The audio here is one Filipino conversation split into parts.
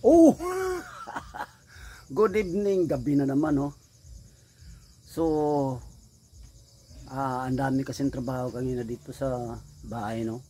Oh! Good evening, gabi na naman, oh. So, ang dami kasing trabaho kanina dito sa bahay, no.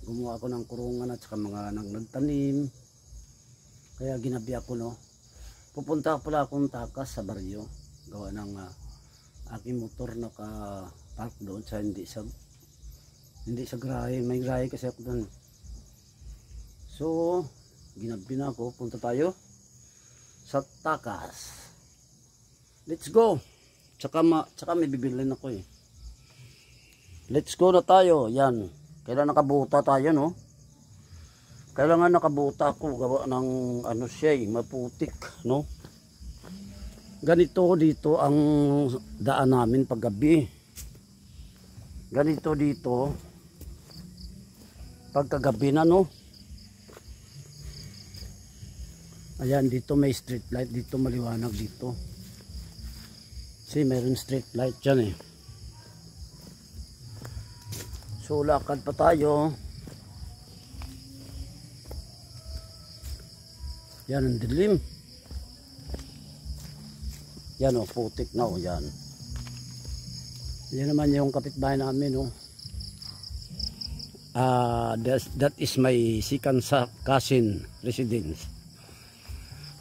Gumawa ako ng kurungan at saka mga nagtanim. Kaya ginabi ako, no. Pupunta pala akong takas sa baryo. Gawa ng aking motor naka-park doon sa hindi sa garahe. May garahe kasi ako doon. So, ginabi na ako. Punta tayo sa takas. Let's go. Tsaka may bibilin ako eh. Let's go na tayo. Yan. Kailangan nakabuta tayo, no? Kailangan nakabuta ako. Gawa ng ano siya eh, maputik, no? Ganito dito ang daan namin paggabi. Ganito dito pagkagabi na, no? Ayan, dito may street light. Dito maliwanag dito. Kasi mayroon street light dyan eh. So lakad pa tayo. Yan ang dilim. Yan o, putik na o, yan. Yan naman yung kapitbahay namin o. That is my second cousin residence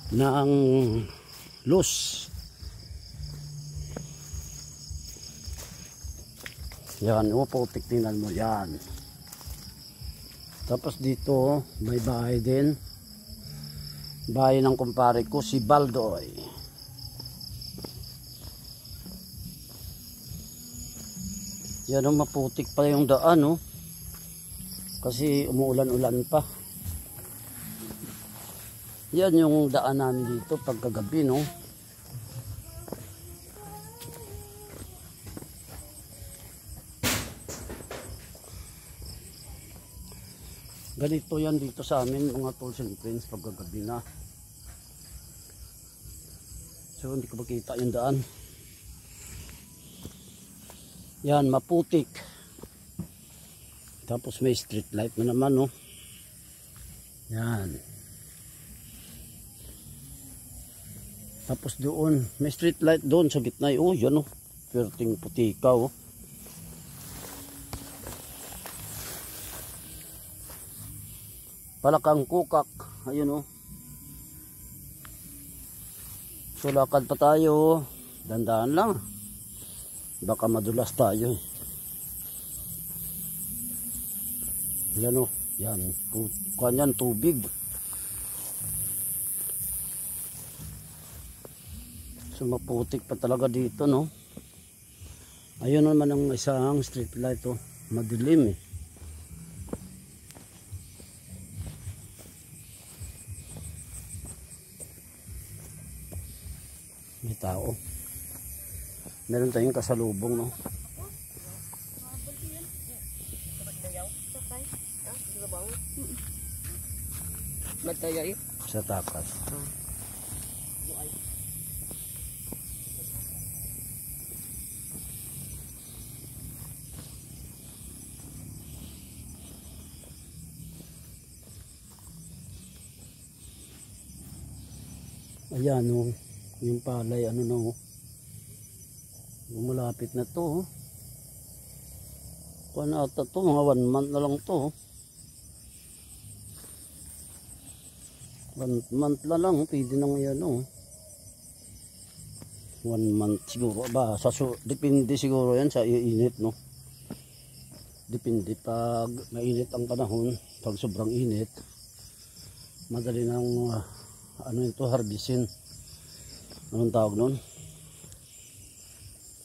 ng Luz. Yan, putik, tingnan mo yan. Tapos dito may bahay din, bahay ng kumpare ko si Baldoy. Yan, maputik pa yung daan, no? Kasi umuulan-ulan pa. Yan yung daan namin dito pagkagabi, no? Ganito yan dito sa amin, mga tools and friends, pagkagabi na. So hindi ko makita yung daan. Yan, maputik. Tapos may street light na naman, no? Yan. Tapos doon, may street light doon sa gitna. Oh, yan, oh. Perting putika, oh. Palakang kukak. Ayun, oh. So lakad pa tayo. Dandaan lang. Baka madulas tayo, eh. Yan, oh. Yan. Kanyan, tubig. So maputik pa talaga dito, no? Ayun naman ang isang street light, oh. Madilim, eh. May tao. Meron tayong kasalubong, no? Sa takas. Ayan, no? Yung palay, ano na, oh. Malapit na to, oh. Kung ata to, mga 1 month na lang to, oh. 1 month na lang, pwede nang yan, oh. 1 month siguro ba, depende siguro yan sa init, no? Depende pag mainit ang panahon. Pag sobrang init, madali nang ano ito, harbisin. Anong tawag nun?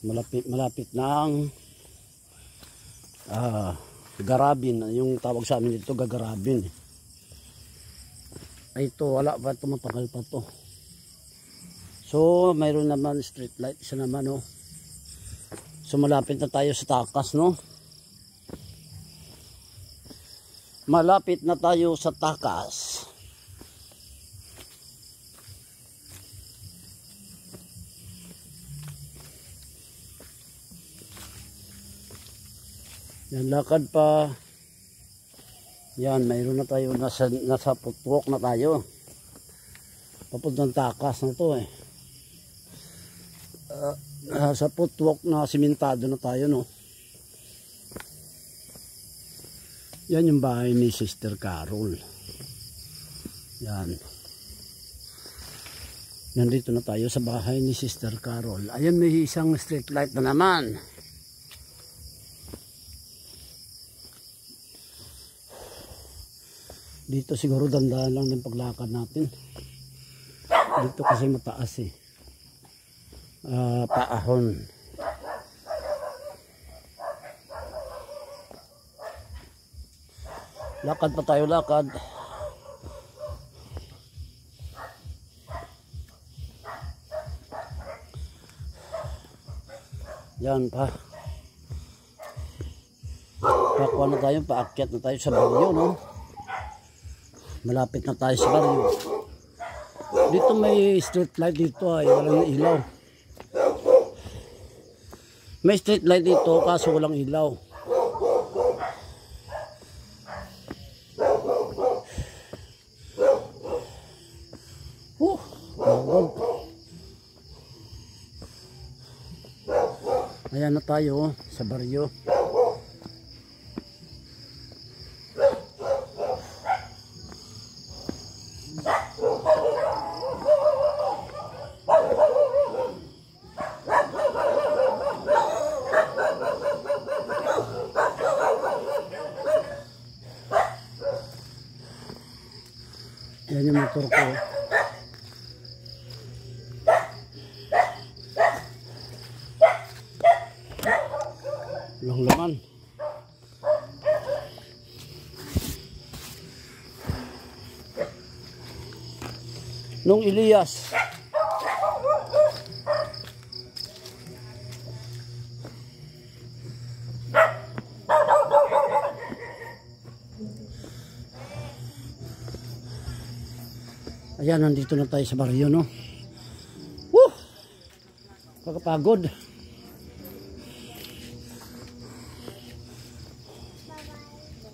Malapit na ang garabin. Yung tawag sa amin dito, gagarabin. Ay, ito, wala pa ito, matagal pa to. So mayroon naman street light, isa naman, oh. So malapit na tayo sa takas, no? Malapit na tayo sa takas. Yan, lakad pa. Yan, mayroon na tayo, nasa footwalk na tayo. Papuntang takas na to eh. Sa footwalk na simentado na tayo, no. Yan yung bahay ni Sister Carol. Yan. Nandito na tayo sa bahay ni Sister Carol. Ayan, may isang street light na naman. Dito siguro dandahan lang ng paglakad natin. Dito kasi mataas eh. Paahon. Lakad pa tayo, lakad. Yan pa. Pakuha na tayo, paakyat na tayo sa baryo, no? Malapit na tayo sa baryo. Dito may street light dito ay walang ilaw. May street light dito kaso walang ilaw. Ayan na tayo sa baryo. Yan yung motor ko. Lang laman. Nung Elias. Ayan, nandito na tayo sa baryo, no? Woo! Kakapagod.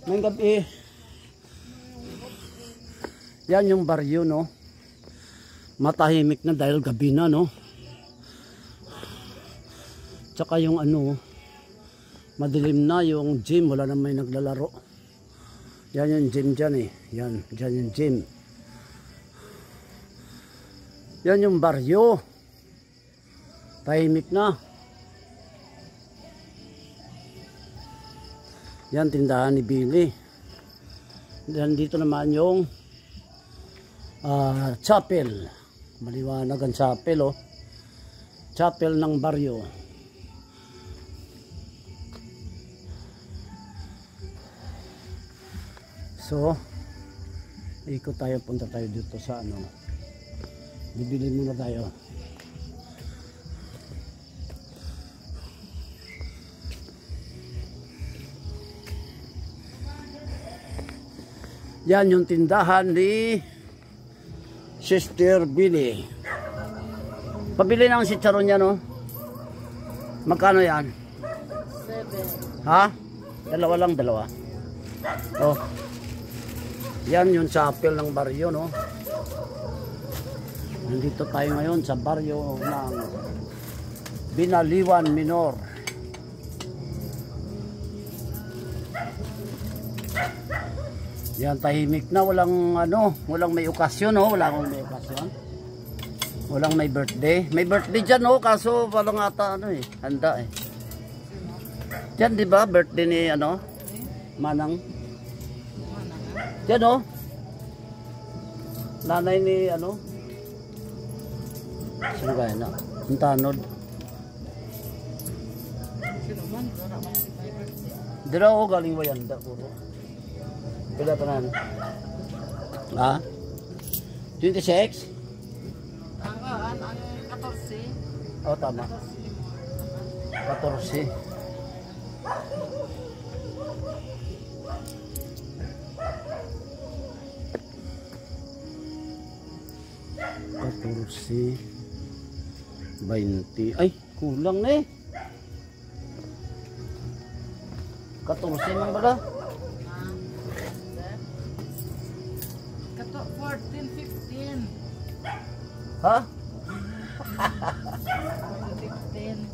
Ngayong gabi. Yan yung baryo, no? Matahimik na dahil gabi na, no? Tsaka yung ano, madilim na yung gym. Wala na may naglalaro. Yan yung gym dyan eh. Yan, dyan yung gym. Yan yung baryo. Tahimik na. Yan tindahan ni Billy. Yan dito naman yung chapel. Maliwanag ang chapel, oh. Chapel ng baryo. So, ikot tayo, punta tayo dito sa ano. Bibili muna tayo. Yan yung tindahan ni Sister Billy. Pabili ng chicharon niya, no? Magkano yan? 7. Ha? Dalawa lang, dalawa. Oh. Yan yung chapel ng baryo, no? Nandito tayo ngayon sa baryo ng Binaliwan Minor. Yan, tahimik na, walang ano, walang may okasyon, no? Walang may okasyon. Walang may birthday. May birthday dyan, no? Kaso walang ata ano eh, handa eh. Dyan, di ba? Birthday ni ano? Manang. Dyan, no? Nanay ni ano? Sino kaya na? Ang tanod. Dira ako galing Wayanda puro. Pila pa na? Ha? 26? Ang 14. Oo, tama. 14. Si 20. Ay, kulang na eh. 14 man ba? 14, 15. Ha? 15,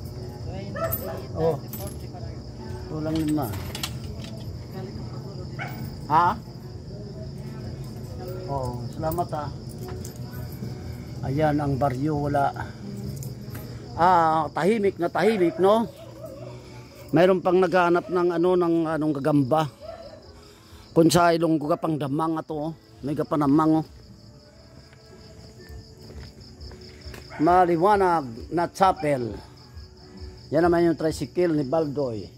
20, Oh. 30, 40 parang. Tulang 5. Galing ang pagulo din. Ha? Oh, salamat ha. Ayan ang baryo, wala. Tahimik na tahimik, no? Mayroon pang naghahanap ng anong gagamba. Kung sa ilong ko pang damang ato, oh. May gapanamang, oh. Maliwanag na chapel. Yan naman yung tricycle ni Baldoy.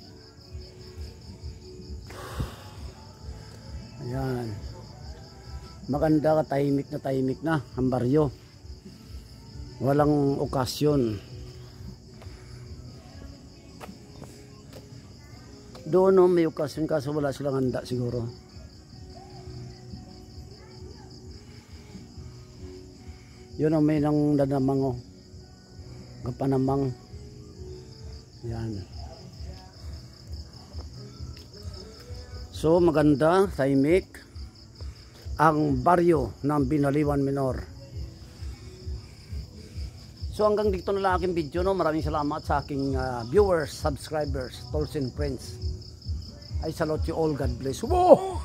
Ayan. Maganda ka, tahimik na ang baryo. Walang okasyon. Doon no, may okasyon kaso wala silang handa siguro. Yun ang may nang dadamang, oh. Gapanamang. Yan. So maganda, tahimik ang baryo ng Binaliwan Minor. So hanggang dito na lang aking video, no. Maraming salamat sa aking viewers, subscribers, tolls and friends. I salute you all. God bless. Whoa!